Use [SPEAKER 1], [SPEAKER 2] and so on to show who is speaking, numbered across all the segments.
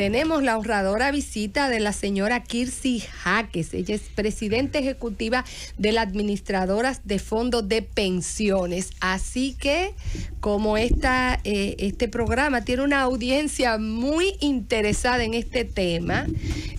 [SPEAKER 1] tenemos la honradora visita de la señora Kirsi Jaques. Ella es presidenta ejecutiva de las administradoras de fondos de pensiones. Así que, como este programa tiene una audiencia muy interesada en este tema,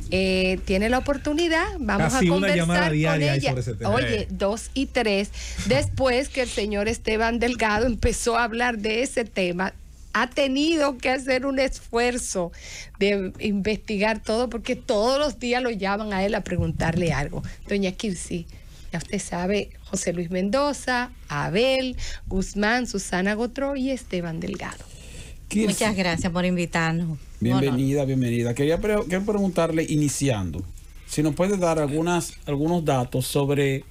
[SPEAKER 1] tiene la oportunidad, vamos
[SPEAKER 2] casi
[SPEAKER 1] a conversar con ella.
[SPEAKER 2] Sobre ese tema.
[SPEAKER 1] Oye, 2 y 3, después que el señor Esteban Delgado empezó a hablar de ese tema, ha tenido que hacer un esfuerzo de investigar todo, porque todos los días lo llaman a él a preguntarle algo. Doña Kirsi, ya usted sabe, José Luis Mendoza, Abel Guzmán, Susana Gotró y Esteban Delgado.
[SPEAKER 3] Kirsi,
[SPEAKER 4] muchas gracias por invitarnos.
[SPEAKER 3] Bienvenida, bienvenida. Quiero preguntarle, iniciando, si nos puede dar algunos datos sobre,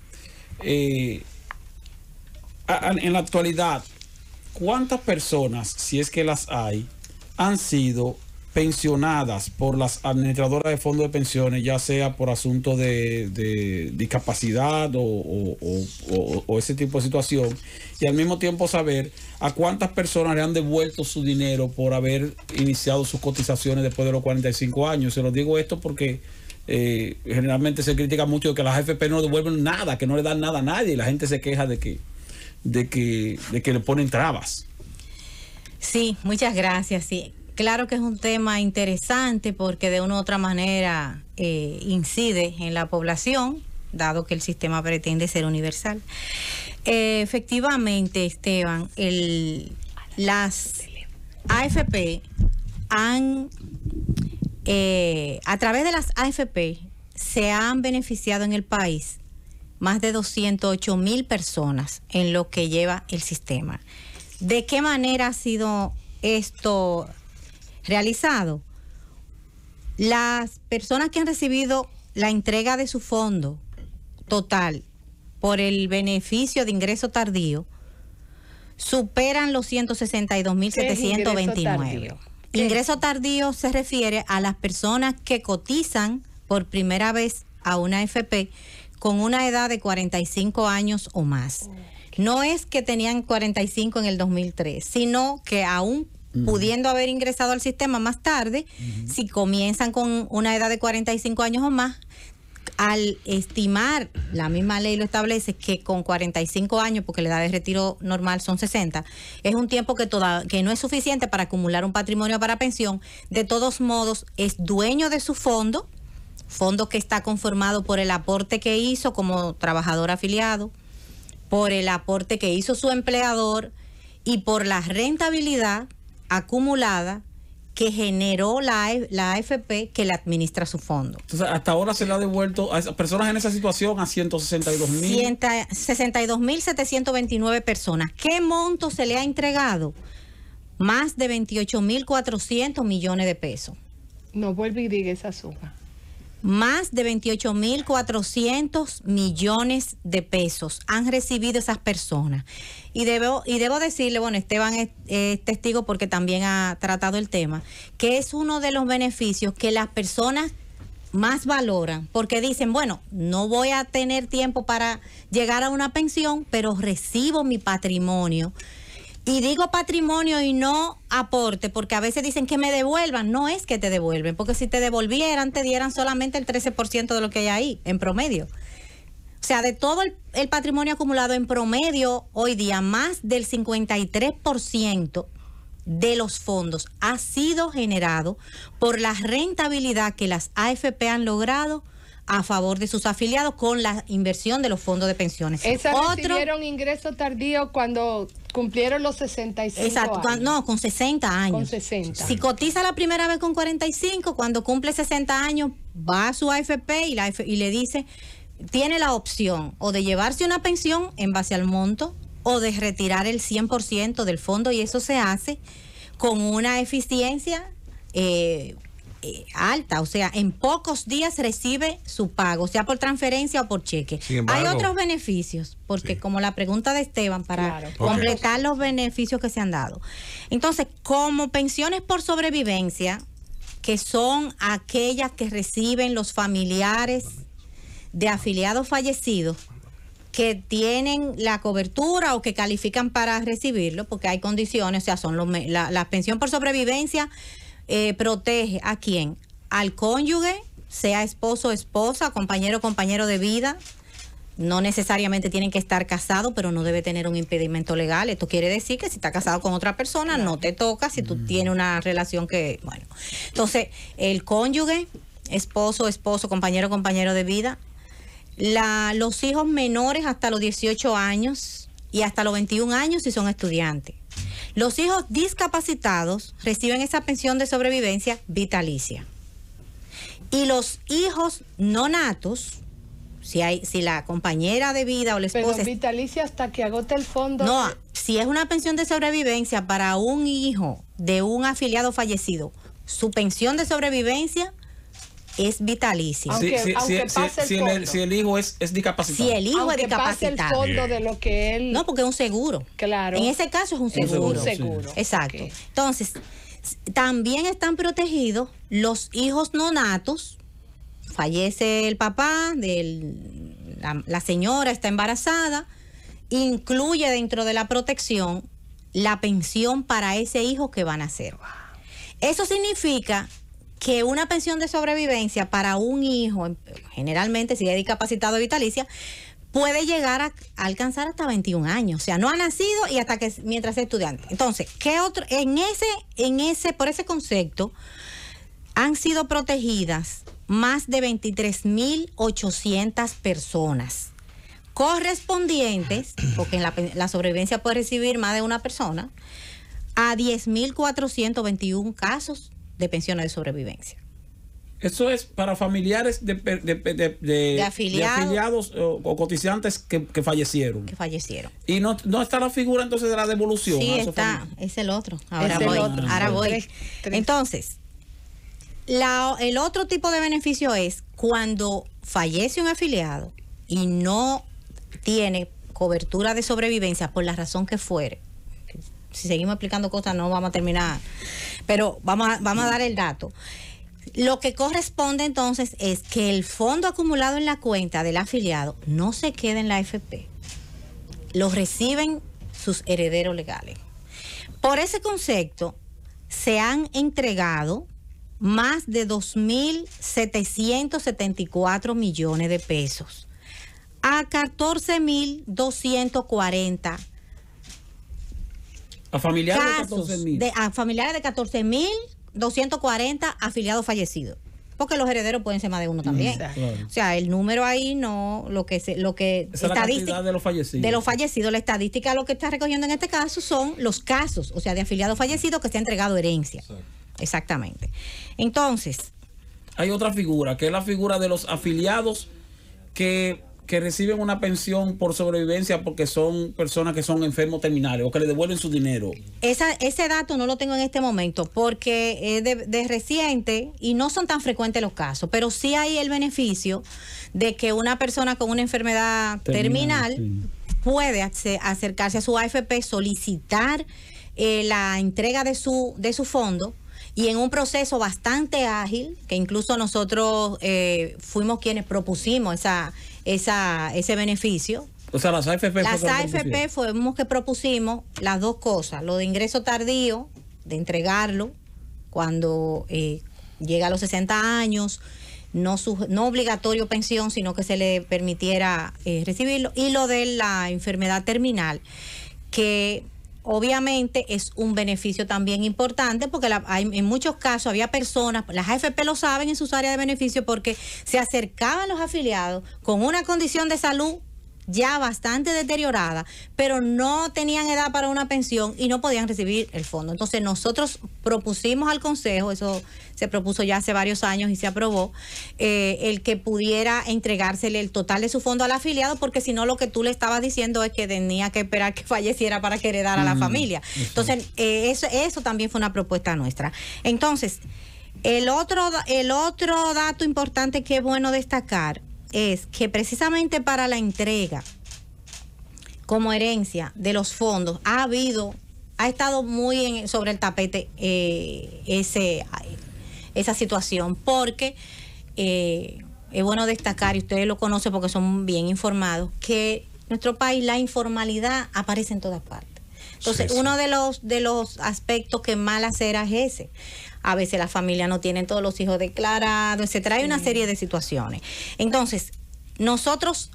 [SPEAKER 3] en la actualidad, ¿cuántas personas, si es que las hay, han sido pensionadas por las administradoras de fondos de pensiones, ya sea por asunto de discapacidad o ese tipo de situación? Y al mismo tiempo saber a cuántas personas le han devuelto su dinero por haber iniciado sus cotizaciones después de los 45 años. Se lo digo esto porque generalmente se critica mucho que las AFP no devuelven nada, que no le dan nada a nadie, y la gente se queja de que le ponen trabas.
[SPEAKER 4] Sí, muchas gracias. Sí, claro que es un tema interesante porque de una u otra manera incide en la población, dado que el sistema pretende ser universal. Efectivamente, Esteban, las AFP a través de las AFP se han beneficiado en el país más de 208,000 personas en lo que lleva el sistema. ¿De qué manera ha sido esto realizado? Las personas que han recibido la entrega de su fondo total por el beneficio de ingreso tardío superan los 162,729. Ingreso tardío se refiere a las personas que cotizan por primera vez a una AFP con una edad de 45 años o más. No es que tenían 45 en el 2003, sino que aún pudiendo haber ingresado al sistema más tarde, si comienzan con una edad de 45 años o más, al estimar, la misma ley lo establece, que con 45 años, porque la edad de retiro normal son 60, es un tiempo que no es suficiente para acumular un patrimonio para pensión. De todos modos, es dueño de su fondo que está conformado por el aporte que hizo como trabajador afiliado, por el aporte que hizo su empleador y por la rentabilidad acumulada que generó la AFP que le administra su fondo.
[SPEAKER 3] Entonces, hasta ahora se le ha devuelto a esas personas en esa situación a
[SPEAKER 4] 162,729 personas. ¿Qué monto se le ha entregado? Más de 28,400 millones de pesos.
[SPEAKER 1] No vuelve y diga esa suma.
[SPEAKER 4] Más de 28,400 millones de pesos han recibido esas personas. Y debo decirle, bueno, Esteban es testigo porque también ha tratado el tema, que es uno de los beneficios que las personas más valoran, porque dicen, bueno, no voy a tener tiempo para llegar a una pensión, pero recibo mi patrimonio. Y digo patrimonio y no aporte, porque a veces dicen que me devuelvan. No es que te devuelven, porque si te devolvieran, te dieran solamente el 13% de lo que hay ahí, en promedio. O sea, de todo el patrimonio acumulado en promedio, hoy día, más del 53% de los fondos ha sido generado por la rentabilidad que las AFP han logrado a favor de sus afiliados con la inversión de los fondos de pensiones.
[SPEAKER 1] Esas recibieron ingreso tardío cuando cumplieron los 65
[SPEAKER 4] exacto,
[SPEAKER 1] años.
[SPEAKER 4] No, con 60 años.
[SPEAKER 1] Con 60.
[SPEAKER 4] Si cotiza la primera vez con 45, cuando cumple 60 años, va a su AFP y le dice, tiene la opción o de llevarse una pensión en base al monto o de retirar el 100% del fondo, y eso se hace con una eficiencia alta, o sea, en pocos días recibe su pago, sea por transferencia o por cheque. Hay otros beneficios, porque como la pregunta de Esteban, para completar los beneficios que se han dado. Entonces, como pensiones por sobrevivencia, que son aquellas que reciben los familiares de afiliados fallecidos, que tienen la cobertura o que califican para recibirlo, porque hay condiciones, o sea, son la pensión por sobrevivencia protege ¿a quién? Al cónyuge, sea esposo o esposa, compañero o compañero de vida. No necesariamente tienen que estar casados, pero no debe tener un impedimento legal. Esto quiere decir que si está casado con otra persona, no te toca si tú tienes una relación que, bueno. Entonces, el cónyuge, esposo, compañero, compañero de vida, los hijos menores hasta los 18 años y hasta los 21 años si son estudiantes. Los hijos discapacitados reciben esa pensión de sobrevivencia vitalicia. Y los hijos no natos, si la compañera de vida o la esposa...
[SPEAKER 1] Pero vitalicia hasta que agote el fondo.
[SPEAKER 4] No, si es una pensión de sobrevivencia para un hijo de un afiliado fallecido, su pensión de sobrevivencia es vitalicia.
[SPEAKER 1] Aunque pase el fondo.
[SPEAKER 3] Si el hijo es discapacitado.
[SPEAKER 4] Si el hijo
[SPEAKER 1] aunque
[SPEAKER 4] es discapacitado.
[SPEAKER 1] pase el fondo de lo que él...
[SPEAKER 4] No, porque es un seguro.
[SPEAKER 1] Claro.
[SPEAKER 4] En ese caso es un seguro.
[SPEAKER 1] Un seguro.
[SPEAKER 4] Exacto.
[SPEAKER 1] Okay.
[SPEAKER 4] Entonces, también están protegidos los hijos no natos. Fallece el papá, la señora está embarazada, incluye dentro de la protección la pensión para ese hijo que van a nacer. Eso significa que una pensión de sobrevivencia para un hijo, generalmente si es discapacitado vitalicia, puede llegar a alcanzar hasta 21 años. O sea, no ha nacido y hasta que mientras es estudiante. Entonces, ¿qué otro? Por ese concepto, han sido protegidas más de 23.800 personas correspondientes, porque en la sobrevivencia puede recibir más de una persona, a 10.421 casos de pensiones de sobrevivencia.
[SPEAKER 3] Eso es para familiares de afiliados o cotizantes que fallecieron.
[SPEAKER 4] Que fallecieron.
[SPEAKER 3] Y no está la figura entonces de la devolución.
[SPEAKER 4] Sí, está. Es el otro. Ahora voy.
[SPEAKER 1] Tres.
[SPEAKER 4] Entonces, el otro tipo de beneficio es cuando fallece un afiliado y no tiene cobertura de sobrevivencia por la razón que fuere. Si seguimos explicando cosas no vamos a terminar, pero vamos a dar el dato. Lo que corresponde entonces es que el fondo acumulado en la cuenta del afiliado no se quede en la AFP, lo reciben sus herederos legales. Por ese concepto se han entregado más de 2.774 millones de pesos a 14.240
[SPEAKER 3] a familiares
[SPEAKER 4] casos
[SPEAKER 3] de 14.000.
[SPEAKER 4] A familiares de 14.240 afiliados fallecidos, porque los herederos pueden ser más de uno también.
[SPEAKER 3] Claro.
[SPEAKER 4] O sea, el número ahí no, lo que
[SPEAKER 3] esa es la cantidad de los fallecidos.
[SPEAKER 4] De los fallecidos, la estadística lo que está recogiendo en este caso son los casos, o sea, de afiliados fallecidos que se ha entregado herencia. Exacto. Exactamente. Entonces,
[SPEAKER 3] hay otra figura, que es la figura de los afiliados que reciben una pensión por sobrevivencia porque son personas que son enfermos terminales o que le devuelven su dinero.
[SPEAKER 4] Ese dato no lo tengo en este momento porque es de reciente y no son tan frecuentes los casos, pero sí hay el beneficio de que una persona con una enfermedad terminal sí, puede acercarse a su AFP, solicitar la entrega de su fondo, y en un proceso bastante ágil, que incluso nosotros fuimos quienes propusimos ese beneficio.
[SPEAKER 3] O sea, las AFP
[SPEAKER 4] fuimos que propusimos las dos cosas: lo de ingreso tardío, de entregarlo cuando llega a los 60 años, no obligatorio pensión, sino que se le permitiera recibirlo, y lo de la enfermedad terminal, que obviamente es un beneficio también importante porque en muchos casos había personas, las AFP lo saben en sus áreas de beneficio, porque se acercaban los afiliados con una condición de salud ya bastante deteriorada, pero no tenían edad para una pensión y no podían recibir el fondo. Entonces nosotros propusimos al Consejo, eso se propuso ya hace varios años y se aprobó, el que pudiera entregársele el total de su fondo al afiliado, porque si no lo que tú le estabas diciendo es que tenía que esperar que falleciera para que heredara a la familia. Entonces eso también fue una propuesta nuestra. Entonces, el otro dato importante que es bueno destacar es que precisamente para la entrega como herencia de los fondos ha estado muy sobre el tapete esa situación, porque es bueno destacar, y ustedes lo conocen porque son bien informados, que en nuestro país la informalidad aparece en todas partes. Entonces, uno de los aspectos que más lacera es ese. a veces la familia no tiene todos los hijos declarados, etcétera. Hay una serie de situaciones. Entonces, nosotros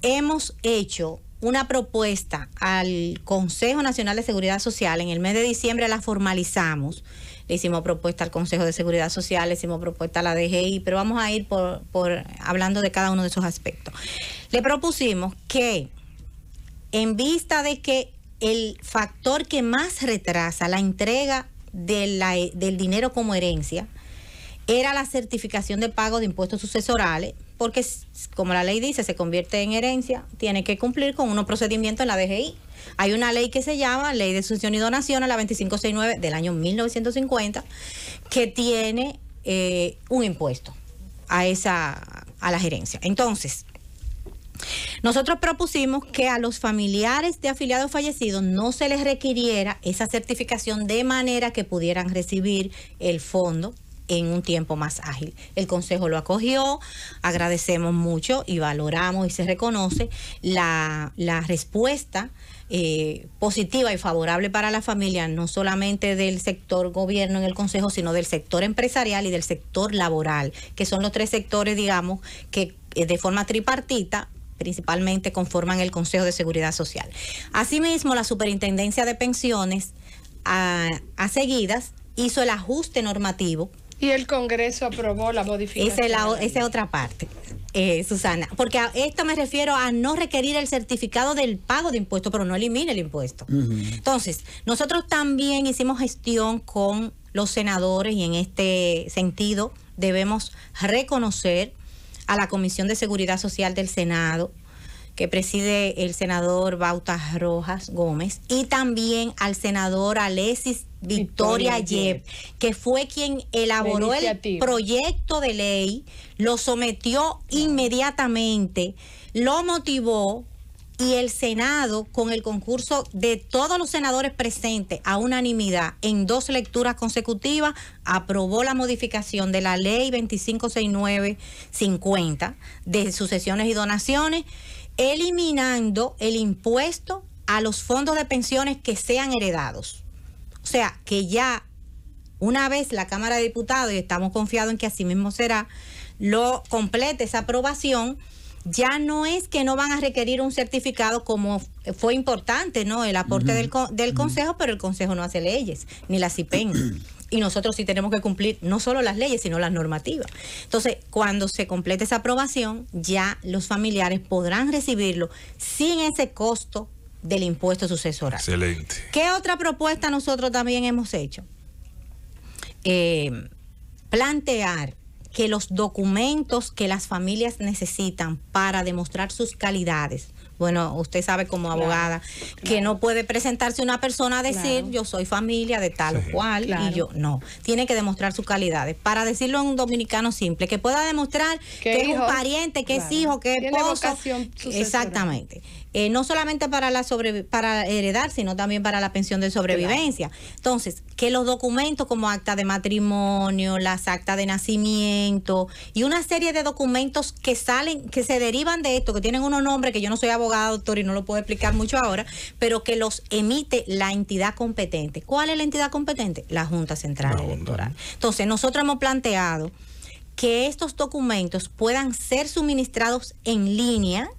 [SPEAKER 4] hemos hecho una propuesta al Consejo Nacional de Seguridad Social. En el mes de diciembre la formalizamos. Le hicimos propuesta al Consejo de Seguridad Social, le hicimos propuesta a la DGI, pero vamos a ir por hablando de cada uno de esos aspectos. Le propusimos que, en vista de que el factor que más retrasa la entrega del dinero como herencia era la certificación de pago de impuestos sucesorales, porque como la ley dice, se convierte en herencia, tiene que cumplir con unos procedimientos en la DGI. Hay una ley que se llama Ley de Sucesión y Donación, a la 2569 del año 1950, que tiene un impuesto a la gerencia. Entonces, nosotros propusimos que a los familiares de afiliados fallecidos no se les requiriera esa certificación, de manera que pudieran recibir el fondo en un tiempo más ágil. El Consejo lo acogió, agradecemos mucho y valoramos y se reconoce la respuesta positiva y favorable para la familia, no solamente del sector gobierno en el Consejo, sino del sector empresarial y del sector laboral, que son los tres sectores, digamos, que de forma tripartita principalmente conforman el Consejo de Seguridad Social. Asimismo, la Superintendencia de Pensiones a seguidas hizo el ajuste normativo.
[SPEAKER 1] Y el Congreso aprobó la modificación.
[SPEAKER 4] Esa es otra parte, Susana, porque a esto me refiero a no requerir el certificado del pago de impuestos, pero no elimina el impuesto. Entonces, nosotros también hicimos gestión con los senadores y en este sentido debemos reconocer a la Comisión de Seguridad Social del Senado, que preside el senador Bauta Rojas Gómez, y también al senador Alexis Victoria Yep, que fue quien elaboró el proyecto de ley, lo sometió inmediatamente, lo motivó, y el Senado, con el concurso de todos los senadores presentes a unanimidad en 2 lecturas consecutivas, aprobó la modificación de la ley 2569-50 de sucesiones y donaciones, eliminando el impuesto a los fondos de pensiones que sean heredados. O sea, que ya una vez la Cámara de Diputados, y estamos confiados en que así mismo será, lo complete esa aprobación, ya no es que no van a requerir un certificado, como fue importante, ¿no? El aporte del Consejo, pero el Consejo no hace leyes, ni la CIPEN. Y nosotros sí tenemos que cumplir no solo las leyes, sino las normativas. Entonces, cuando se complete esa aprobación, ya los familiares podrán recibirlo sin ese costo del impuesto sucesoral.
[SPEAKER 2] Excelente.
[SPEAKER 4] ¿Qué otra propuesta nosotros también hemos hecho? Plantear que los documentos que las familias necesitan para demostrar sus calidades, bueno, usted sabe como abogada que no puede presentarse una persona a decir yo soy familia de tal o cual, y yo no, tiene que demostrar sus calidades. Para decirlo en un dominicano simple, que pueda demostrar que es un pariente, que es hijo, que es esposo. Exactamente. No solamente para heredar, sino también para la pensión de sobrevivencia. Entonces, que los documentos como acta de matrimonio, las actas de nacimiento y una serie de documentos que salen, que se derivan de esto, que tienen unos nombres que yo no soy abogada, doctor, y no lo puedo explicar mucho ahora, pero que los emite la entidad competente. ¿Cuál es la entidad competente? La Junta Central Electoral. Entonces, nosotros hemos planteado que estos documentos puedan ser suministrados en línea,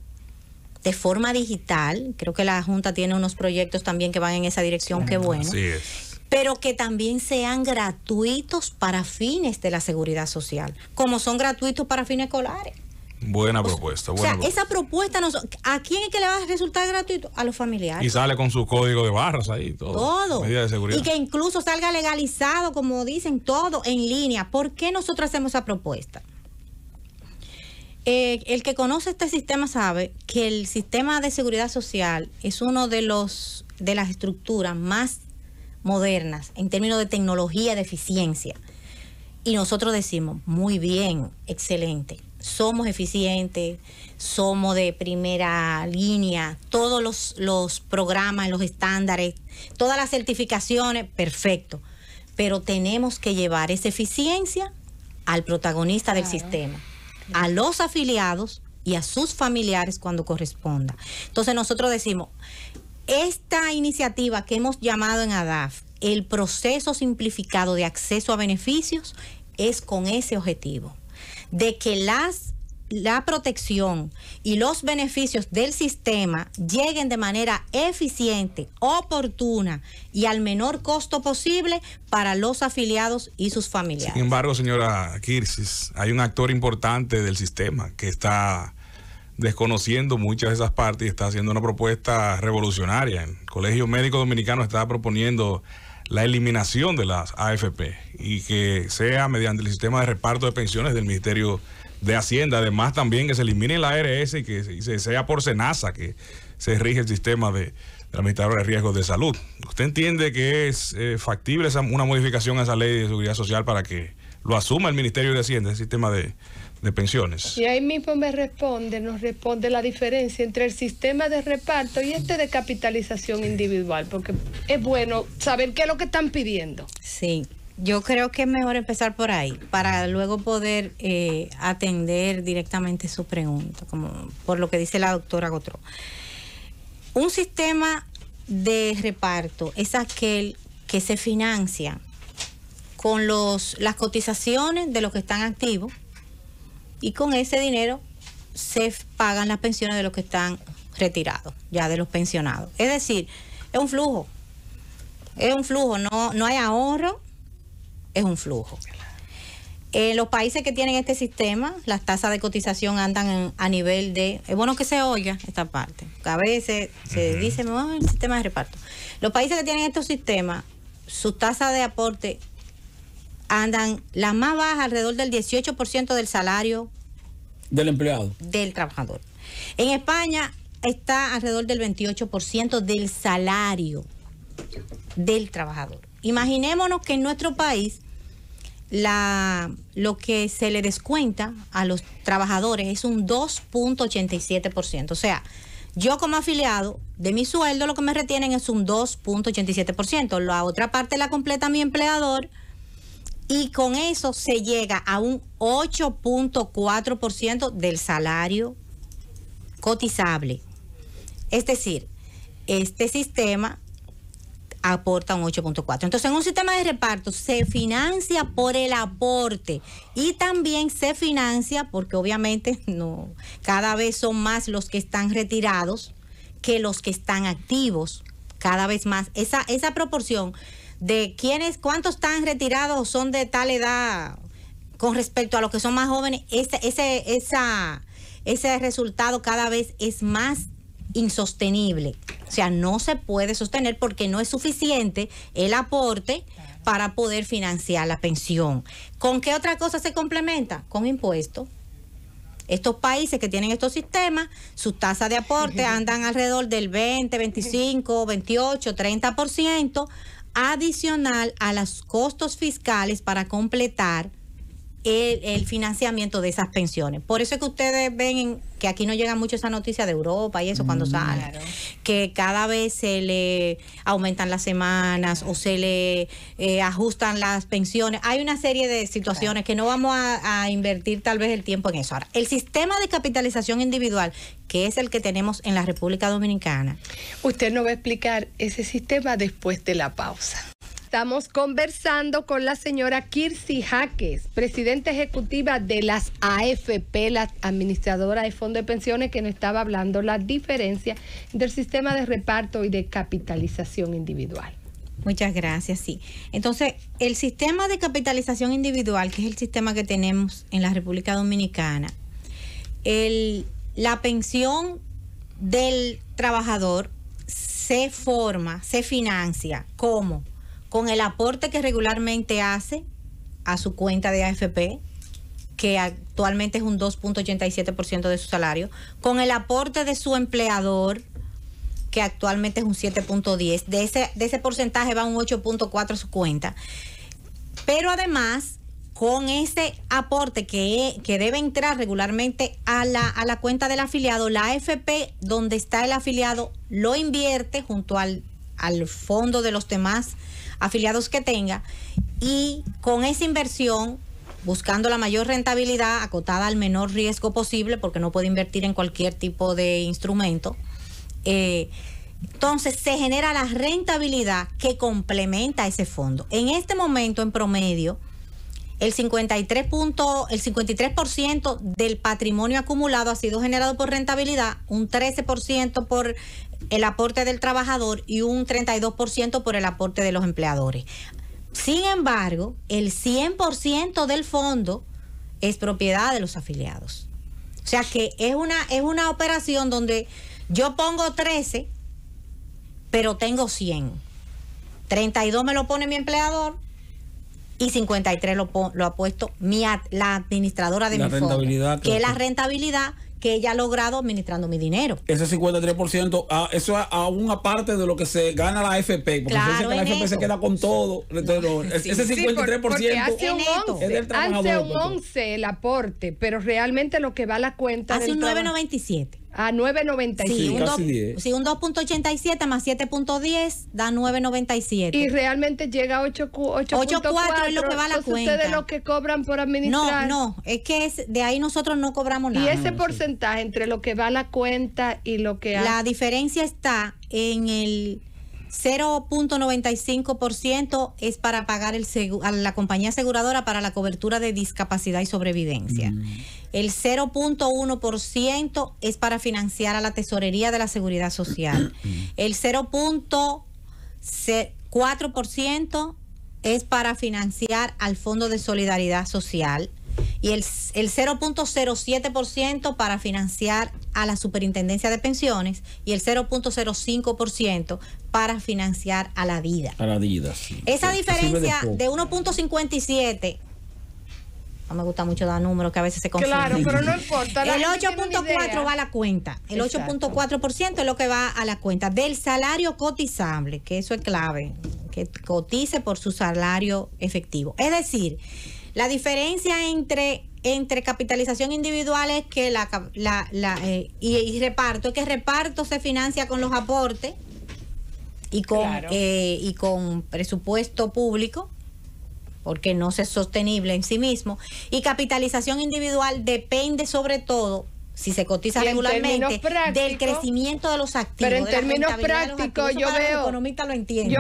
[SPEAKER 4] de forma digital. Creo que la Junta tiene unos proyectos también que van en esa dirección, qué bueno.
[SPEAKER 2] Así es.
[SPEAKER 4] Pero que también sean gratuitos para fines de la seguridad social, como son gratuitos para fines escolares.
[SPEAKER 2] Buena propuesta.
[SPEAKER 4] Esa propuesta, ¿a quién es que le va a resultar gratuito? A los familiares.
[SPEAKER 2] Y sale con su código de barras ahí, todo. Medida de seguridad.
[SPEAKER 4] Y que incluso salga legalizado, como dicen, todo en línea. ¿Por qué nosotros hacemos esa propuesta? El que conoce este sistema sabe que el sistema de seguridad social es uno de las estructuras más modernas en términos de tecnología, de eficiencia. Y nosotros decimos, muy bien, excelente, somos eficientes, somos de primera línea, todos los programas, los estándares, todas las certificaciones, perfecto. Pero tenemos que llevar esa eficiencia al protagonista del sistema, a los afiliados y a sus familiares cuando corresponda. Entonces nosotros decimos, esta iniciativa que hemos llamado en ADAF el proceso simplificado de acceso a beneficios es con ese objetivo, de que la protección y los beneficios del sistema lleguen de manera eficiente, oportuna y al menor costo posible para los afiliados y sus familiares.
[SPEAKER 2] Sin embargo, señora Kirsis, hay un actor importante del sistema que está desconociendo muchas de esas partes y está haciendo una propuesta revolucionaria. El Colegio Médico Dominicano está proponiendo la eliminación de las AFP y que sea mediante el sistema de reparto de pensiones del Ministerio de Hacienda. Además, también que se elimine la ARS y que sea por SENASA que se rige el sistema de la Administradora de Riesgos de Salud. ¿Usted entiende que es factible una modificación a esa ley de seguridad social para que lo asuma el Ministerio de Hacienda, el sistema de pensiones?
[SPEAKER 1] Y ahí mismo nos responde la diferencia entre el sistema de reparto y de capitalización individual, porque es bueno saber qué es lo que están pidiendo.
[SPEAKER 4] Sí. Yo creo que es mejor empezar por ahí, para luego poder atender directamente su pregunta, como por lo que dice la doctora Gotró. Un sistema de reparto es aquel que se financia con las cotizaciones de los que están activos, y con ese dinero se pagan las pensiones de los que están retirados, ya de los pensionados. Es decir, es un flujo, no hay ahorro. Es un flujo. En los países que tienen este sistema, las tasas de cotización andan a nivel de... Es bueno que se oiga esta parte. A veces se dice, el sistema de reparto. Los países que tienen estos sistemas, sus tasas de aporte andan la más baja, alrededor del 18% del salario
[SPEAKER 3] del empleado,
[SPEAKER 4] del trabajador. En España está alrededor del 28% del salario del trabajador. Imaginémonos que en nuestro país lo que se le descuenta a los trabajadores es un 2.87%. O sea, yo como afiliado, de mi sueldo lo que me retienen es un 2.87%. La otra parte la completa mi empleador y con eso se llega a un 8.4% del salario cotizable. Es decir, este sistema aporta un 8.4. Entonces, en un sistema de reparto se financia por el aporte y también se financia porque obviamente cada vez son más los que están retirados que los que están activos, cada vez más. Esa proporción de cuántos están retirados o son de tal edad con respecto a los que son más jóvenes, ese resultado cada vez es más insostenible. O sea, no se puede sostener porque no es suficiente el aporte para poder financiar la pensión. ¿Con qué otra cosa se complementa? Con impuestos. Estos países que tienen estos sistemas, sus tasas de aporte andan alrededor del 20, 25, 28, 30%, adicional a los costos fiscales para completar el financiamiento de esas pensiones. Por eso es que ustedes ven que aquí no llega mucho esa noticia de Europa y eso cuando sale, claro, que cada vez se le aumentan las semanas o se le ajustan las pensiones. Hay una serie de situaciones, claro, que no vamos a invertir tal vez el tiempo en eso. Ahora, el sistema de capitalización individual, que es el que tenemos en la República Dominicana.
[SPEAKER 1] Usted nos va a explicar ese sistema después de la pausa. Estamos conversando con la señora Kirsi Jaques, presidenta ejecutiva de las AFP, la administradora de fondos de pensiones, que nos estaba hablando la diferencia del sistema de reparto y de capitalización individual.
[SPEAKER 4] Muchas gracias, sí. Entonces, el sistema de capitalización individual, que es el sistema que tenemos en la República Dominicana, la pensión del trabajador se financia, ¿cómo? Con el aporte que regularmente hace a su cuenta de AFP, que actualmente es un 2.87% de su salario, con el aporte de su empleador, que actualmente es un 7.10%, de ese porcentaje va un 8.4% a su cuenta, pero además con ese aporte que debe entrar regularmente a la cuenta del afiliado, la AFP donde está el afiliado lo invierte junto al fondo de los demás afiliados que tenga, y con esa inversión, buscando la mayor rentabilidad acotada al menor riesgo posible, porque no puede invertir en cualquier tipo de instrumento, Entonces se genera la rentabilidad que complementa ese fondo. En este momento, en promedio, el 53% del patrimonio acumulado ha sido generado por rentabilidad, un 13% por el aporte del trabajador y un 32% por el aporte de los empleadores. Sin embargo, el 100% del fondo es propiedad de los afiliados. O sea que es una operación donde yo pongo 13, pero tengo 100. 32 me lo pone mi empleador y 53 lo ha puesto la administradora de mi fondo, que es la rentabilidad que ella ha logrado administrando mi dinero.
[SPEAKER 3] Ese 53%, eso es aún aparte de lo que se gana la AFP, porque
[SPEAKER 4] claro,
[SPEAKER 3] la AFP se queda con todo. Ese 53%
[SPEAKER 1] hace un 11,
[SPEAKER 3] es del trabajador.
[SPEAKER 1] Hace un 11 el aporte, pero realmente lo que va a la cuenta
[SPEAKER 4] hace un 9.97.
[SPEAKER 1] A 9.97.
[SPEAKER 4] Sí, un 2.87 más 7.10 da 9.97.
[SPEAKER 1] Y realmente llega a 8.4
[SPEAKER 4] es lo que va a la cuenta.
[SPEAKER 1] Ustedes lo que cobran por administrar.
[SPEAKER 4] No, es que de ahí nosotros no cobramos nada.
[SPEAKER 1] Y ese porcentaje entre lo que va a la cuenta y lo que
[SPEAKER 4] la diferencia está en el 0.95% es para pagar a la compañía aseguradora para la cobertura de discapacidad y sobrevivencia. El 0.1% es para financiar a la tesorería de la Seguridad Social. El 0.4% es para financiar al Fondo de Solidaridad Social. Y el 0.07% para financiar a la Superintendencia de Pensiones y el 0.05% para financiar a la vida.
[SPEAKER 3] A la vida, sí.
[SPEAKER 4] Esa diferencia de 1.57, no me gusta mucho dar números que a veces se confunden.
[SPEAKER 1] Claro, pero no importa.
[SPEAKER 4] El 8.4 va a la cuenta. El 8.4% es lo que va a la cuenta del salario cotizable, que eso es clave, que cotice por su salario efectivo. Es decir, la diferencia entre capitalización individual es que y reparto, es que reparto se financia con los aportes y con presupuesto público, porque no es sostenible en sí mismo, y capitalización individual depende sobre todo, si se cotiza regularmente, del crecimiento de los activos.
[SPEAKER 1] Pero en términos prácticos yo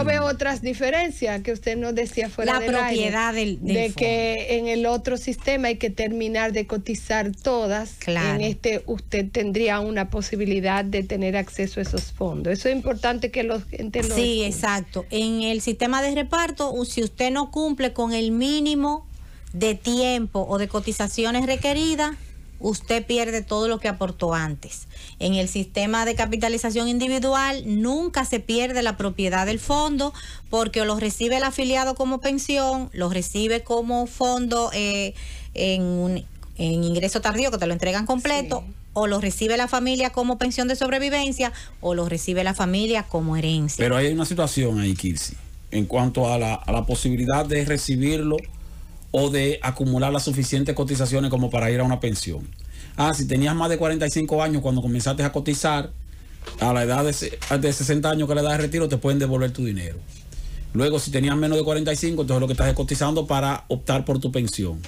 [SPEAKER 1] veo otras diferencias que usted nos decía fuera del aire.
[SPEAKER 4] La propiedad del
[SPEAKER 1] de
[SPEAKER 4] fondo.
[SPEAKER 1] Que en el otro sistema hay que terminar de cotizar todas.
[SPEAKER 4] Claro.
[SPEAKER 1] En este usted tendría una posibilidad de tener acceso a esos fondos. Eso es importante que los entiendan.
[SPEAKER 4] Sí, exacto. En el sistema de reparto, si usted no cumple con el mínimo de tiempo o de cotizaciones requeridas, usted pierde todo lo que aportó antes. En el sistema de capitalización individual nunca se pierde la propiedad del fondo, porque o lo recibe el afiliado como pensión, lo recibe como fondo en ingreso tardío, que te lo entregan completo, sí, o lo recibe la familia como pensión de sobrevivencia, o lo recibe la familia como herencia.
[SPEAKER 3] Pero hay una situación ahí, Kirsi, en cuanto a la posibilidad de recibirlo o de acumular las suficientes cotizaciones como para ir a una pensión. Si tenías más de 45 años cuando comenzaste a cotizar, a la edad de 60 años, que es la edad de retiro, te pueden devolver tu dinero. Luego, si tenías menos de 45, entonces lo que estás es cotizando para optar por tu pensión.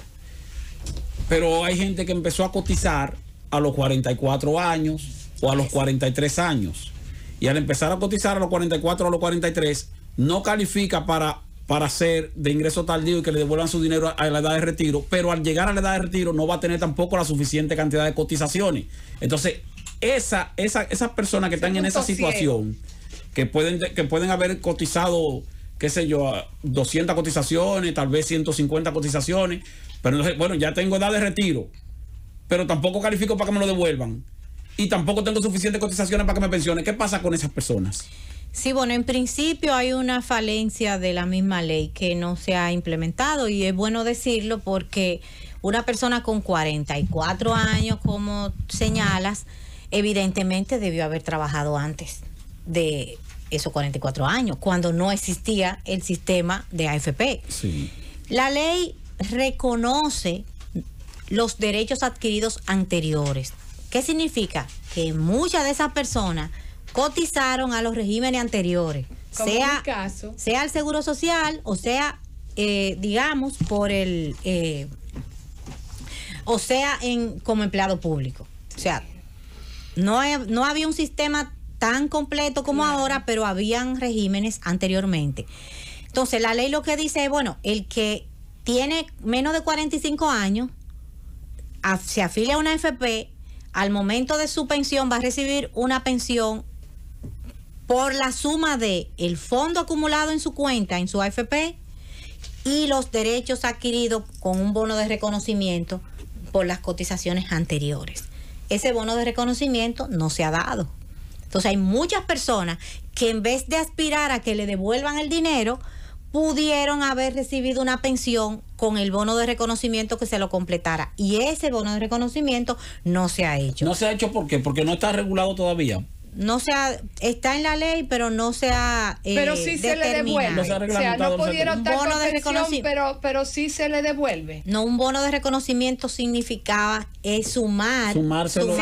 [SPEAKER 3] Pero hay gente que empezó a cotizar a los 44 años o a los 43 años. Y al empezar a cotizar a los 44 o a los 43, no califica para ser de ingreso tardío y que le devuelvan su dinero a la edad de retiro, pero al llegar a la edad de retiro no va a tener tampoco la suficiente cantidad de cotizaciones. Entonces, esas personas que están en esa situación, que pueden haber cotizado, qué sé yo, 200 cotizaciones, tal vez 150 cotizaciones, pero entonces, bueno, ya tengo edad de retiro, pero tampoco califico para que me lo devuelvan y tampoco tengo suficientes cotizaciones para que me pensione. ¿Qué pasa con esas personas?
[SPEAKER 4] Sí, bueno, en principio hay una falencia de la misma ley que no se ha implementado, y es bueno decirlo porque una persona con 44 años, como señalas, evidentemente debió haber trabajado antes de esos 44 años, cuando no existía el sistema de AFP.
[SPEAKER 3] Sí.
[SPEAKER 4] La ley reconoce los derechos adquiridos anteriores. ¿Qué significa? Que muchas de esas personas cotizaron a los regímenes anteriores, sea el Seguro Social, o sea, digamos, por como empleado público. O sea, no había un sistema tan completo como ahora, pero habían regímenes anteriormente. Entonces, la ley lo que dice es, bueno, el que tiene menos de 45 años, se afilia a una AFP, al momento de su pensión va a recibir una pensión por la suma de el fondo acumulado en su cuenta, en su AFP, y los derechos adquiridos con un bono de reconocimiento por las cotizaciones anteriores. Ese bono de reconocimiento no se ha dado. Entonces hay muchas personas que en vez de aspirar a que le devuelvan el dinero, pudieron haber recibido una pensión con el bono de reconocimiento que se lo completara. Y ese bono de reconocimiento no se ha hecho.
[SPEAKER 3] ¿No se ha hecho por qué? Porque no está regulado todavía.
[SPEAKER 4] No se ha, está en la ley, pero no se ha
[SPEAKER 1] pero sí se le devuelve.
[SPEAKER 3] No se ha reglamentado,
[SPEAKER 1] o sea, no pudieron estar
[SPEAKER 4] bono
[SPEAKER 1] con
[SPEAKER 4] de
[SPEAKER 1] pensión, pero sí se le devuelve.
[SPEAKER 4] No, un bono de reconocimiento significaba sumárselo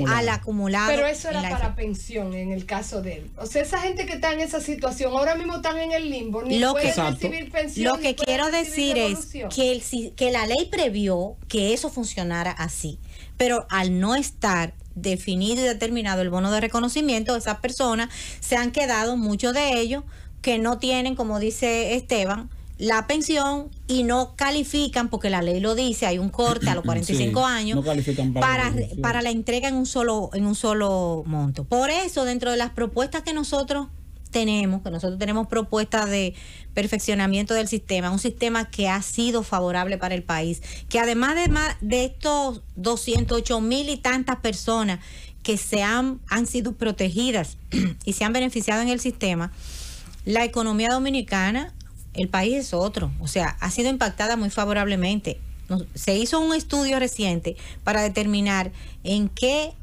[SPEAKER 4] al acumulado.
[SPEAKER 1] Pero eso era para pensión en el caso de él. O sea, esa gente que está en esa situación ahora mismo están en el limbo, ni pueden recibir pensión.
[SPEAKER 4] Lo que quiero decir es que la ley previó que eso funcionara así, pero al no estar definido y determinado el bono de reconocimiento, esas personas se han quedado, muchos de ellos que no tienen, como dice Esteban, la pensión y no califican, porque la ley lo dice, hay un corte a los 45 años,
[SPEAKER 3] no califican
[SPEAKER 4] para la entrega en un solo monto. Por eso, dentro de las propuestas que nosotros tenemos propuestas de perfeccionamiento del sistema, un sistema que ha sido favorable para el país, que además de estos 208,000 y tantas personas que han sido protegidas y se han beneficiado en el sistema, la economía dominicana, el país es otro, o sea, ha sido impactada muy favorablemente. Se hizo un estudio reciente para determinar en qué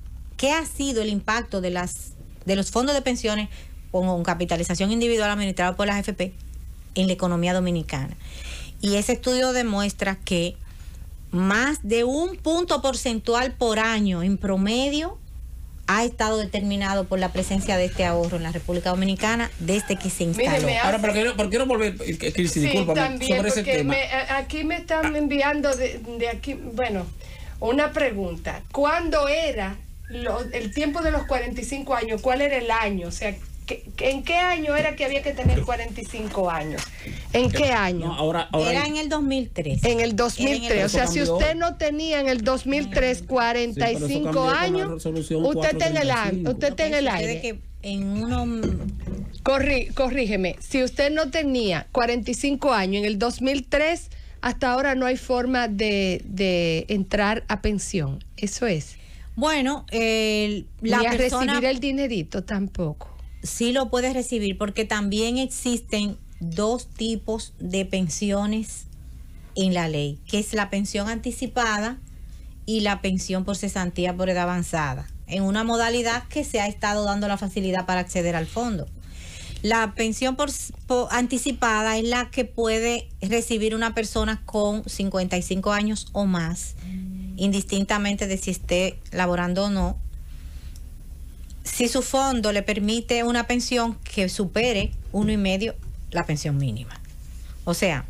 [SPEAKER 4] ha sido el impacto de los fondos de pensiones con capitalización individual administrada por las AFP en la economía dominicana. Y ese estudio demuestra que más de un punto porcentual por año en promedio ha estado determinado por la presencia de este ahorro en la República Dominicana desde que se instaló.
[SPEAKER 3] Ahora, pero quiero volver, Cristi, discúlpame, sobre ese tema.
[SPEAKER 1] Aquí me están enviando de aquí, bueno, una pregunta. ¿Cuándo era el tiempo de los 45 años? ¿Cuál era el año? O sea, ¿en qué año era que había que tener 45 años? ¿En qué año?
[SPEAKER 3] No, ahora
[SPEAKER 4] era en el 2003.
[SPEAKER 1] En el 2003. O sea, si usted no tenía en el 2003 45 años, usted está en el año. Usted está en el aire. Corrígeme. Si usted no tenía 45 años en el 2003, hasta ahora no hay forma de entrar a pensión. Eso es.
[SPEAKER 4] Bueno,
[SPEAKER 1] ni a recibir el dinerito tampoco.
[SPEAKER 4] Sí lo puedes recibir, porque también existen dos tipos de pensiones en la ley, que es la pensión anticipada y la pensión por cesantía por edad avanzada, en una modalidad que se ha estado dando la facilidad para acceder al fondo. La pensión por anticipada es la que puede recibir una persona con 55 años o más, indistintamente de si esté laborando o no, si su fondo le permite una pensión que supere 1,5 la pensión mínima. O sea,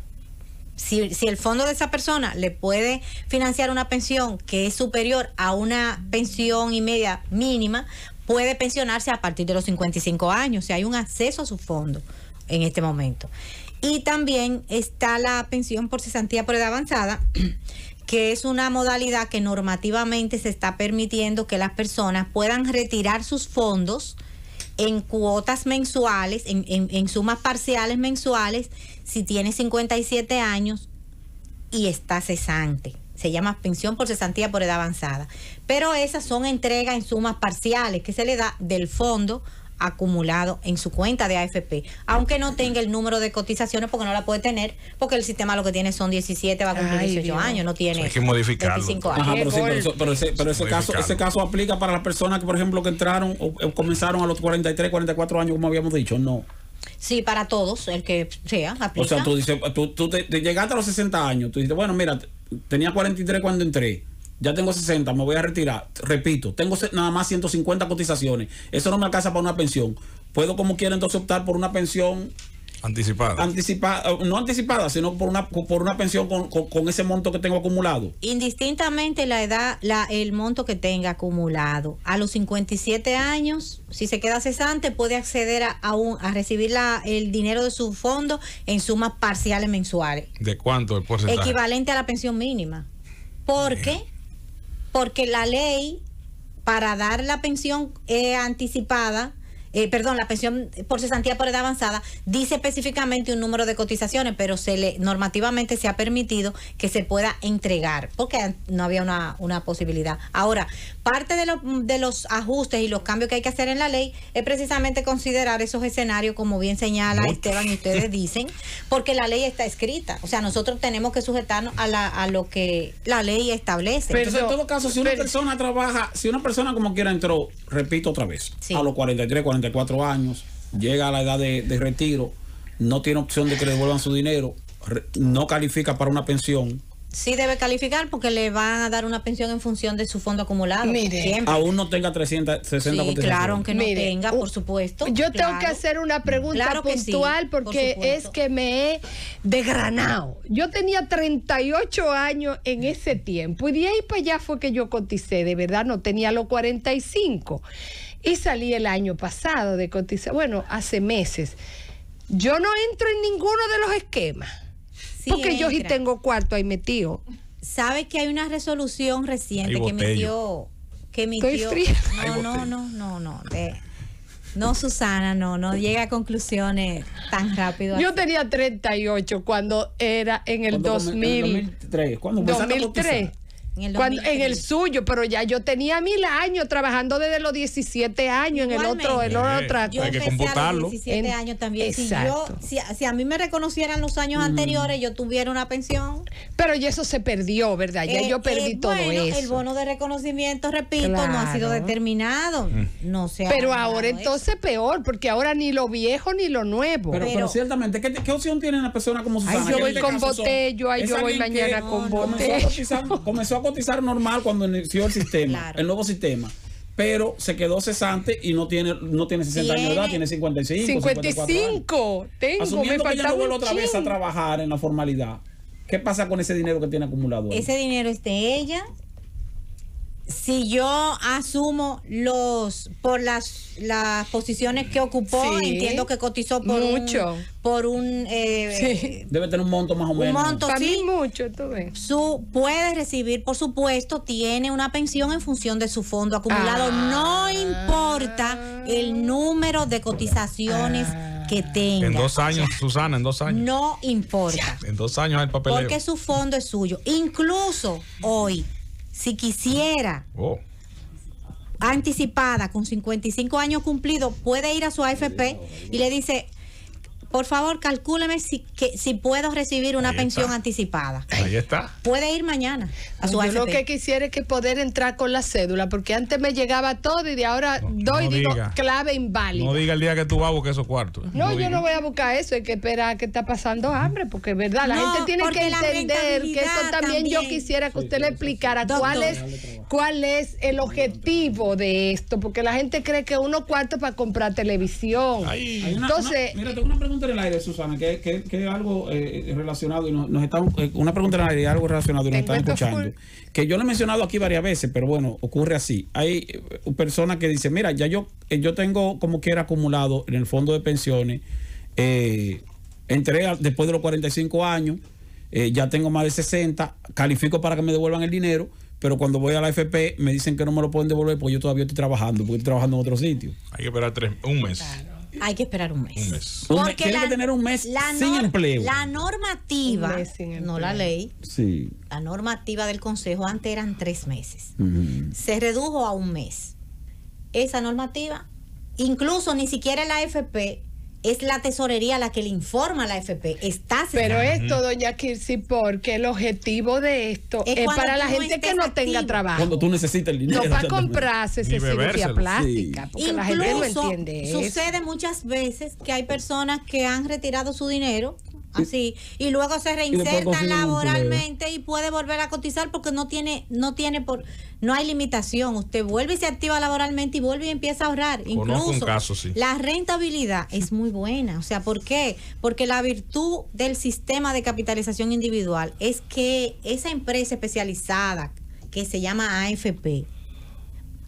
[SPEAKER 4] si el fondo de esa persona le puede financiar una pensión que es superior a una pensión y media mínima, puede pensionarse a partir de los 55 años. O sea, hay un acceso a su fondo en este momento. Y también está la pensión por cesantía por edad avanzada, que es una modalidad que normativamente se está permitiendo que las personas puedan retirar sus fondos en cuotas mensuales, en sumas parciales mensuales, si tiene 57 años y está cesante. Se llama pensión por cesantía por edad avanzada. Pero esas son entregas en sumas parciales que se le da del fondo acumulado en su cuenta de AFP, aunque no tenga el número de cotizaciones, porque no la puede tener, porque el sistema lo que tiene son 17, va a cumplir 18 años, no tiene.
[SPEAKER 2] Hay que modificarlo.
[SPEAKER 4] 25 años.
[SPEAKER 3] Ajá, pero ese caso aplica para las personas que, por ejemplo, que entraron o comenzaron a los 43, 44 años, como habíamos dicho, no.
[SPEAKER 4] Sí, para todos, el que sea, aplica.
[SPEAKER 3] O sea, tú dices, tú te llegaste a los 60 años, tú dices, bueno, mira, tenía 43 cuando entré, ya tengo 60, me voy a retirar. Repito, tengo nada más 150 cotizaciones. Eso no me alcanza para una pensión. Puedo, como quiera, entonces optar por una pensión no anticipada, sino por una pensión con ese monto que tengo acumulado.
[SPEAKER 4] Indistintamente la edad, el monto que tenga acumulado. A los 57 años, si se queda cesante, puede acceder a recibir el dinero de su fondo en sumas parciales mensuales.
[SPEAKER 2] ¿De cuánto el porcentaje?
[SPEAKER 4] Equivalente a la pensión mínima. ¿Por qué? Porque la ley, para dar la pensión anticipada, la pensión por cesantía por edad avanzada, dice específicamente un número de cotizaciones, pero normativamente se ha permitido que se pueda entregar, porque no había una posibilidad. Ahora, parte de los ajustes y los cambios que hay que hacer en la ley es precisamente considerar esos escenarios, como bien señala Esteban y ustedes dicen, porque la ley está escrita. O sea, nosotros tenemos que sujetarnos a lo que la ley establece.
[SPEAKER 3] Pero en todo caso, si una persona trabaja, si una persona como quiera entró, repito otra vez, a los 43, 44 años, llega a la edad de retiro, no tiene opción de que le devuelvan su dinero, no califica para una pensión.
[SPEAKER 4] Sí debe calificar porque le van a dar una pensión en función de su fondo acumulado.
[SPEAKER 1] Mire,
[SPEAKER 3] aún no tenga 360 cotizaciones.
[SPEAKER 4] Claro, aunque no tenga, por supuesto.
[SPEAKER 1] Yo tengo que hacer una pregunta puntual porque es que me he desgranado. Yo tenía 38 años en ese tiempo y de ahí para allá fue que yo coticé. De verdad, no tenía los 45. Y salí el año pasado de cotizar, hace meses. Yo no entro en ninguno de los esquemas. Sí, porque yo sí tengo cuarto ahí metido.
[SPEAKER 4] ¿Sabe que hay una resolución reciente que emitió?
[SPEAKER 1] Estoy fría.
[SPEAKER 4] No, Susana, no llega a conclusiones tan rápido.
[SPEAKER 1] Yo tenía 38 cuando era en el
[SPEAKER 3] 2003. ¿Cuándo
[SPEAKER 1] 2003? En el suyo, pero ya yo tenía 1000 años trabajando desde los 17 años en el otro.
[SPEAKER 4] Yo
[SPEAKER 2] hay que
[SPEAKER 4] empecé
[SPEAKER 2] computarlo.
[SPEAKER 4] a los 17 años también.
[SPEAKER 1] Exacto.
[SPEAKER 4] Si a mí me reconocieran los años anteriores, yo tuviera una pensión.
[SPEAKER 1] Pero ya eso se perdió, ¿verdad? Ya yo perdí todo eso.
[SPEAKER 4] El bono de reconocimiento, repito, no ha sido determinado. No se ha
[SPEAKER 1] Pero ahora entonces peor, porque ahora ni lo viejo ni lo nuevo.
[SPEAKER 3] Pero ciertamente, ¿qué opción tiene una persona como Susana?
[SPEAKER 1] Yo voy con Botello, yo voy mañana con Botello.
[SPEAKER 3] Comenzó a cotizar normal cuando inició el sistema, el nuevo sistema, pero se quedó cesante y no tiene 60 años de edad, tiene 55.
[SPEAKER 1] 55 tengo.
[SPEAKER 3] Asumiendo que ella no vuelve otra vez a trabajar en la formalidad, ¿qué pasa con ese dinero que tiene acumulado?
[SPEAKER 4] Ese dinero es de ella. Si yo asumo por las posiciones que ocupó, entiendo que cotizó por
[SPEAKER 1] mucho.
[SPEAKER 3] Debe tener un monto más o menos.
[SPEAKER 4] Un monto, sí.
[SPEAKER 1] Mucho, tú ves.
[SPEAKER 4] Puede recibir, por supuesto, tiene una pensión en función de su fondo acumulado. No importa el número de cotizaciones que tenga.
[SPEAKER 2] En 2 años, Susana, en 2 años.
[SPEAKER 4] No importa.
[SPEAKER 2] En 2 años el papeleo.
[SPEAKER 4] Porque su fondo es suyo. Incluso hoy, si quisiera anticipada con 55 años cumplidos, puede ir a su AFP y le dice, por favor, calcúleme si puedo recibir una pensión anticipada.
[SPEAKER 2] Ahí está.
[SPEAKER 4] Puede ir mañana a su AFP.
[SPEAKER 1] Yo lo que quisiera es que poder entrar con la cédula, porque antes me llegaba todo y de ahora digo clave inválida.
[SPEAKER 2] No diga el día que tú vas a buscar esos cuartos.
[SPEAKER 1] No, yo no voy a buscar eso, hay que esperar a que está pasando hambre, porque es verdad, la gente tiene que entender que eso también yo quisiera que usted le explicara cuál es el objetivo de esto, porque la gente cree que unos cuartos para comprar televisión. Entonces,
[SPEAKER 3] mira, tengo una pregunta en el aire, Susana, que es algo relacionado y nos están, una pregunta en el aire, algo relacionado y nos están escuchando, que yo le he mencionado aquí varias veces, pero bueno, ocurre así. Hay personas que dicen, mira, ya yo tengo como quiera acumulado en el fondo de pensiones, entré después de los 45 años, ya tengo más de 60, califico para que me devuelvan el dinero, pero cuando voy a la AFP me dicen que no me lo pueden devolver porque yo todavía estoy trabajando, porque estoy trabajando en otro sitio.
[SPEAKER 2] Hay que esperar un mes.
[SPEAKER 4] Claro. Hay que esperar un mes.
[SPEAKER 3] Porque tiene que tener un mes sin empleo.
[SPEAKER 4] La normativa, no la ley, la normativa del Consejo antes eran 3 meses. Se redujo a un mes. Esa normativa, incluso ni siquiera la AFP, es la tesorería la que le informa a la AFP.
[SPEAKER 1] Pero esto, doña Kirsi, porque el objetivo de esto es para la gente que no tenga trabajo.
[SPEAKER 3] Cuando tú necesitas el dinero.
[SPEAKER 1] No para comprarse esa cirugía plástica, porque
[SPEAKER 4] incluso,
[SPEAKER 1] la gente no entiende eso.
[SPEAKER 4] Sucede muchas veces que hay personas que han retirado su dinero así, y luego se
[SPEAKER 3] después
[SPEAKER 4] reinsertan
[SPEAKER 3] consiguen un
[SPEAKER 4] laboralmente y puede volver a cotizar porque no hay limitación. Usted vuelve y se activa laboralmente y vuelve y empieza a ahorrar.
[SPEAKER 2] Conozco un
[SPEAKER 4] Incluso
[SPEAKER 2] caso, sí.
[SPEAKER 4] la rentabilidad es muy buena. O sea, ¿por qué? Porque la virtud del sistema de capitalización individual es que esa empresa especializada que se llama AFP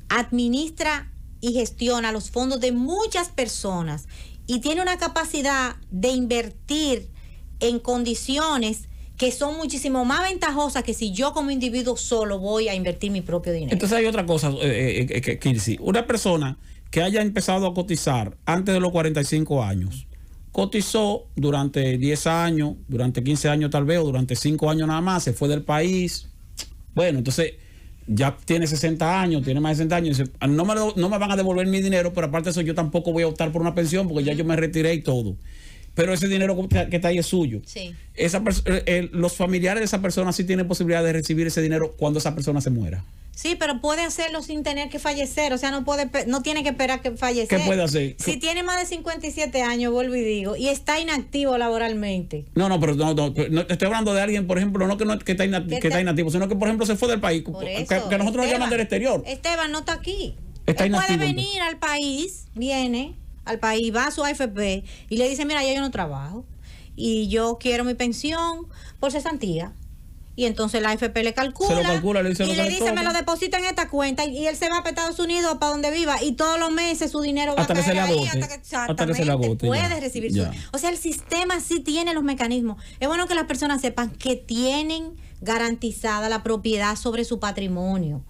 [SPEAKER 4] administra y gestiona los fondos de muchas personas y tiene una capacidad de invertir en condiciones que son muchísimo más ventajosas que si yo como individuo solo voy a invertir mi propio dinero.
[SPEAKER 3] Entonces hay otra cosa, Kirsi. Una persona que haya empezado a cotizar antes de los 45 años, cotizó durante 10 años, durante 15 años tal vez, o durante 5 años nada más, se fue del país. Bueno, entonces ya tiene 60 años, tiene más de 60 años, dice, no me van a devolver mi dinero, pero aparte de eso yo tampoco voy a optar por una pensión porque ya yo me retiré y todo. Pero ese dinero que está ahí es suyo.
[SPEAKER 4] Sí.
[SPEAKER 3] Los familiares de esa persona sí tienen posibilidad de recibir ese dinero cuando esa persona se muera.
[SPEAKER 4] Sí, pero puede hacerlo sin tener que fallecer, o sea, no tiene que esperar que fallecer.
[SPEAKER 3] ¿Qué puede hacer?
[SPEAKER 4] Si tiene más de 57 años, vuelvo y digo, y está inactivo laboralmente.
[SPEAKER 3] Pero no, estoy hablando de alguien, por ejemplo, que está inactivo, sino que, por ejemplo, se fue del país, que nosotros nos llaman del exterior.
[SPEAKER 4] Esteban no está aquí.
[SPEAKER 3] Está
[SPEAKER 4] Él puede
[SPEAKER 3] inactivo,
[SPEAKER 4] venir al país, viene al país, va a su AFP y le dice, mira, ya yo no trabajo y yo quiero mi pensión por cesantía. Y entonces la AFP le calcula,
[SPEAKER 3] se lo calcula, le dice,
[SPEAKER 4] y le dice, me lo deposita en esta cuenta y él se va para Estados Unidos, para donde viva, y todos los meses su dinero va
[SPEAKER 3] hasta
[SPEAKER 4] a caer
[SPEAKER 3] que se le agote,
[SPEAKER 4] hasta que se le agote, puede recibir su... O sea, el sistema sí tiene los mecanismos. Es bueno que las personas sepan que tienen garantizada la propiedad sobre su patrimonio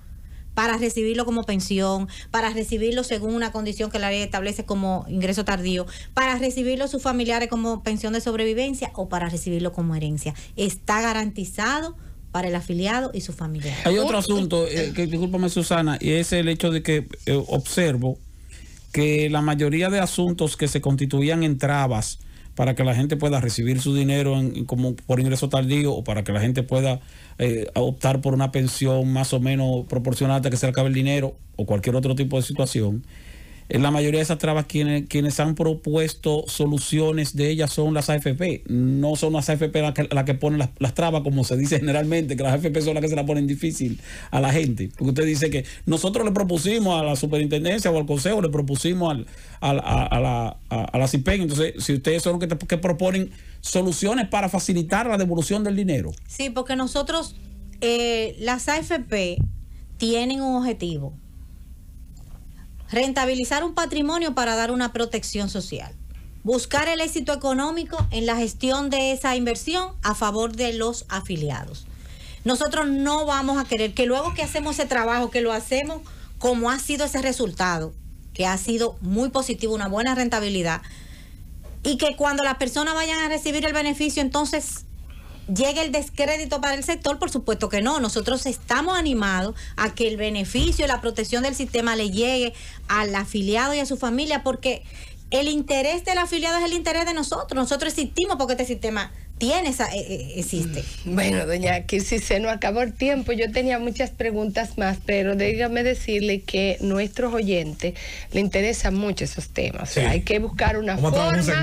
[SPEAKER 4] para recibirlo como pensión, para recibirlo según una condición que la ley establece como ingreso tardío, para recibirlo sus familiares como pensión de sobrevivencia o para recibirlo como herencia. Está garantizado para el afiliado y su familiar.
[SPEAKER 3] Hay otro asunto, discúlpame Susana, y es el hecho de que observo que la mayoría de asuntos que se constituían en trabas para que la gente pueda recibir su dinero como por ingreso tardío o para que la gente pueda optar por una pensión más o menos proporcional hasta que se le acabe el dinero o cualquier otro tipo de situación. En la mayoría de esas trabas quienes han propuesto soluciones de ellas son las AFP. No son las AFP las que ponen las trabas, como se dice generalmente, que las AFP son las que se la ponen difícil a la gente. Porque usted dice que nosotros le propusimos a la superintendencia o al consejo, le propusimos a la CIPEN. Entonces, si ustedes son los que proponen soluciones para facilitar la devolución del dinero.
[SPEAKER 4] Sí, porque nosotros, las AFP tienen un objetivo: rentabilizar un patrimonio para dar una protección social, buscar el éxito económico en la gestión de esa inversión a favor de los afiliados. Nosotros no vamos a querer que luego que hacemos ese trabajo, que lo hacemos como ha sido ese resultado, que ha sido muy positivo, una buena rentabilidad, y que cuando las personas vayan a recibir el beneficio, entonces llegue el descrédito para el sector. Por supuesto que no. Nosotros estamos animados a que el beneficio y la protección del sistema le llegue al afiliado y a su familia, porque el interés del afiliado es el interés de nosotros. Nosotros existimos porque este sistema existe.
[SPEAKER 1] Bueno, doña Kirsi, se nos acabó el tiempo. Yo tenía muchas preguntas más, pero déjame decirle que a nuestros oyentes le interesan mucho esos temas. O sea, hay que buscar una forma.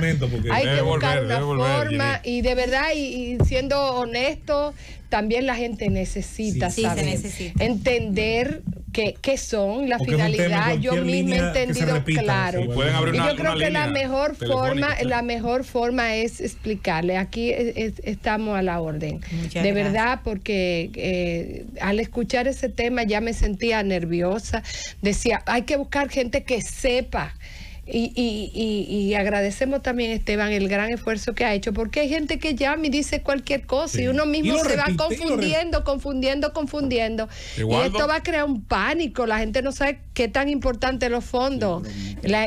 [SPEAKER 1] Hay que buscar una forma y de verdad, y siendo honesto, también la gente necesita saber, entender qué son, la finalidad. Yo misma he entendido claro. Y yo creo que la mejor forma es explicarle. Aquí estamos a la orden.
[SPEAKER 4] Muchas
[SPEAKER 1] de
[SPEAKER 4] gracias.
[SPEAKER 1] verdad, porque al escuchar ese tema ya me sentía nerviosa. Decía, hay que buscar gente que sepa. Y agradecemos también, Esteban, el gran esfuerzo que ha hecho, porque hay gente que llama y dice cualquier cosa y uno mismo se va confundiendo. Y esto va a crear un pánico. La gente no sabe qué tan importante los fondos.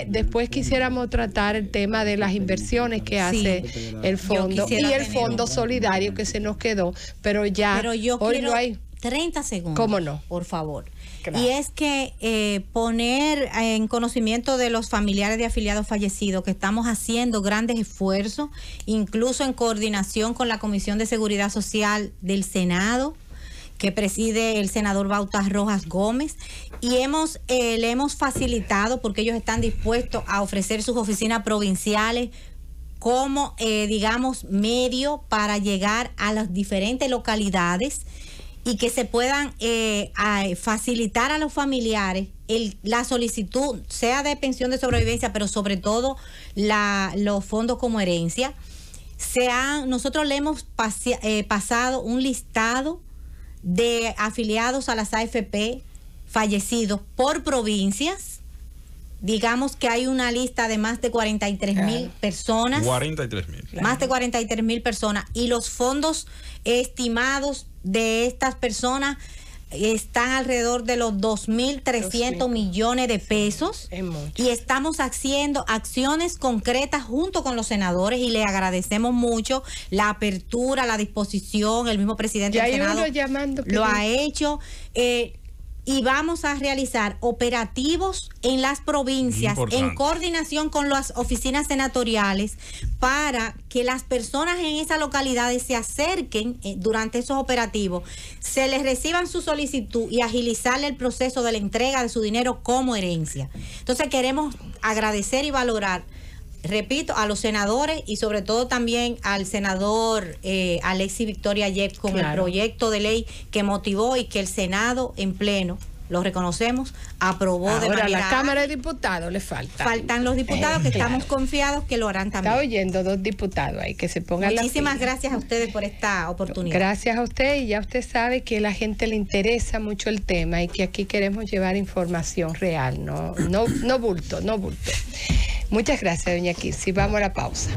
[SPEAKER 1] Después quisiéramos tratar el tema de las inversiones que hace el fondo y el fondo solidario que se nos quedó, pero ya
[SPEAKER 4] yo
[SPEAKER 1] hoy
[SPEAKER 4] quiero
[SPEAKER 1] no hay
[SPEAKER 4] 30 segundos.
[SPEAKER 1] ¿Cómo no?
[SPEAKER 4] Por favor.
[SPEAKER 1] Gracias.
[SPEAKER 4] Y es que poner en conocimiento de los familiares de afiliados fallecidos que estamos haciendo grandes esfuerzos, incluso en coordinación con la Comisión de Seguridad Social del Senado, que preside el senador Bautas Rojas Gómez, y le hemos facilitado, porque ellos están dispuestos a ofrecer sus oficinas provinciales como, digamos, medio para llegar a las diferentes localidades y que se puedan facilitar a los familiares la solicitud, sea de pensión de sobrevivencia, pero sobre todo los fondos como herencia. Nosotros le hemos pasado un listado de afiliados a las AFP fallecidos por provincias. Digamos que hay una lista de más de 43,000 personas.
[SPEAKER 2] 43,000.
[SPEAKER 4] Más de 43,000 personas. Y los fondos estimados de estas personas están alrededor de los 2.300 millones de pesos. Y estamos haciendo acciones concretas junto con los senadores y le agradecemos mucho la apertura, la disposición. El mismo presidente del Senado lo ha hecho. Y vamos a realizar operativos en las provincias en coordinación con las oficinas senatoriales para que las personas en esas localidades se acerquen durante esos operativos, se les reciban su solicitud y agilizarle el proceso de la entrega de su dinero como herencia. Entonces queremos agradecer y valorar, repito, a los senadores y sobre todo también al senador Alexis Victoria Yep con el proyecto de ley que motivó y que el Senado en pleno, lo reconocemos, aprobó.
[SPEAKER 1] Ahora,
[SPEAKER 4] de manera...
[SPEAKER 1] la Cámara de Diputados le falta.
[SPEAKER 4] Faltan los diputados que estamos confiados que lo harán también.
[SPEAKER 1] Está oyendo 2 diputados ahí que se pongan.
[SPEAKER 4] Muchísimas gracias a ustedes por esta oportunidad.
[SPEAKER 1] Gracias a usted, y ya usted sabe que a la gente le interesa mucho el tema y que aquí queremos llevar información real, no bulto. Muchas gracias, doña Kirsi. Vamos a la pausa.